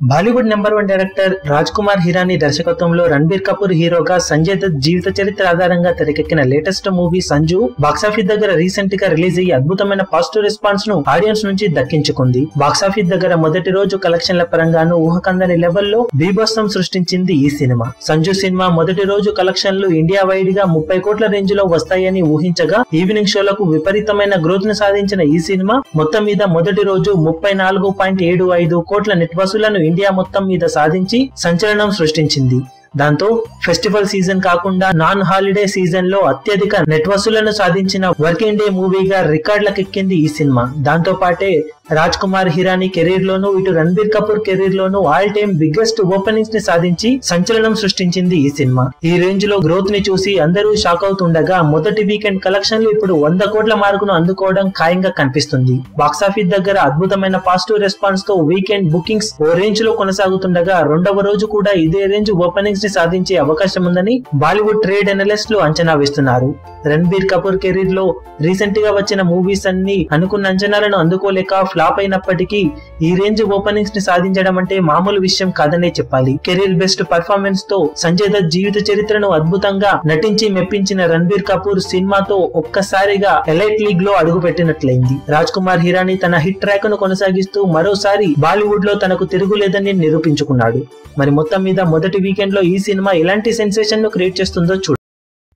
Bollywood number 1 director Raj Kumar Hirani దర్శకత్వంలో రణబీర్ కపూర్ హీరోగా సంజయ్ దత్ జీవిత చరిత్ర ఆధారంగా తెరకెక్కిన లేటెస్ట్ మూవీ సంజు బాక్సాఫీస్ దగ్గర రీసెంట్ గా రిలీజ్ అయ్యి అద్భుతమైన పాజిటివ్ రెస్పాన్స్ ను ఆడియన్స్ నుంచి దక్కించుకుంది. బాక్సాఫీస్ దగ్గర మొదటి రోజు కలెక్షన్ల పరంగాను ఊహకందని లెవెల్లో బీభత్సం సృష్టించింది ఈ సినిమా. సంజు సినిమా మొదటి రోజు కలెక్షన్లు ఇండియా వైడ్ గా 30 కోట్ల రేంజ్ లో వస్తాయని ఊహించగా ఈవినింగ్ షోలకు విపరీతమైన గ్రోత్ ను సాధించిన ఈ సినిమా మొత్తం మీద మొదటి రోజు 34.75 కోట్ల నెట్ వసూళ్లను ఇండియా మొత్తం మీద సాధించి సంచలనం సృష్టించింది. దాంతో ఫెస్టివల్ సీజన్ కాకుండా నాన్ హాలిడే సీజన్ లో అత్యధిక నెట్ వసూళ్లను సాధించిన వర్కింగ్ డే మూవీగా రికార్డులకెక్కింది ఈ సినిమా. దాంతో పాటే రాజ్ కుమార్ హిరానీ కెరీర్ లోను ఇటు రణబీర్ కపూర్ కెరీర్ లోను ఆల్ టైమ్ బిగ్గెస్ట్ ఓపెనింగ్స్ ని సాధించి సంచలనం సృష్టించింది ఈ సినిమా. ఈ రేంజ్ లో గ్రోత్ ని చూసి అందరూ షాక్ అవుతుండగా మొదటి వీకెండ్ కలెక్షన్లు ఇప్పుడు 100 కోట్ల మార్కును అందుకోవడం ఖాయంగా కనిపిస్తుంది. బాక్సాఫీస్ దగ్గర అద్భుతమైన పాజిటివ్ రెస్పాన్స్ తో వీకెండ్ బుకింగ్స్ ఓ రేంజ్ లో కొనసాగుతుండగా రెండవ రోజు కూడా ఇదే రేంజ్ ఓపెనింగ్స్ ని సాధించే అవకాశం ఉందని బాలీవుడ్ ట్రేడ్ అనలిస్టులు అంచనా వేస్తున్నారు. రణబీర్ కపూర్ కెరీర్ లో రీసెంట్ గా వచ్చిన మూవీస్ అన్ని అనుకున్న అంచనాలను అందుకోలేక ఫ్లాప్ అయినప్పటికీ ఈ రేంజ్ ఓపెనింగ్స్ ని సాధించడం అంటే మామూలు విషయం కాదనే చెప్పాలి. కెరీర్ బెస్ట్ పర్ఫార్మెన్స్ తో సంజయ్ దత్ జీవిత చరిత్రను అద్భుతంగా నటించి మెప్పించిన రణబీర్ కపూర్ సినిమాతో ఒక్కసారిగా ఎలైట్ లీగ్ లో అడుగుపెట్టినట్లయింది. రాజ్ కుమార్ హిరానీ తన హిట్ ట్రాక్ ను కొనసాగిస్తూ మరోసారి బాలీవుడ్ లో తనకు తిరుగులేదని నిరూపించుకున్నాడు. మరి మొత్తం మీద మొదటి వీకెండ్ లో ఈ సినిమా ఎలాంటి సెన్సేషన్ ను క్రియేట్ చేస్తుందో చూడండి.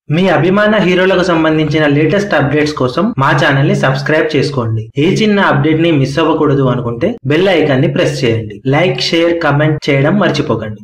మీ అభిమాన హీరోలకు సంబంధించిన లేటెస్ట్ అప్డేట్స్ కోసం మా ఛానల్ ని సబ్స్క్రైబ్ చేసుకోండి. ఏ చిన్న అప్డేట్ ని మిస్ అవ్వకూడదు అనుకుంటే బెల్ ఐకాన్ ని ప్రెస్ చేయండి. లైక్, షేర్, కమెంట్ చేయడం మర్చిపోకండి.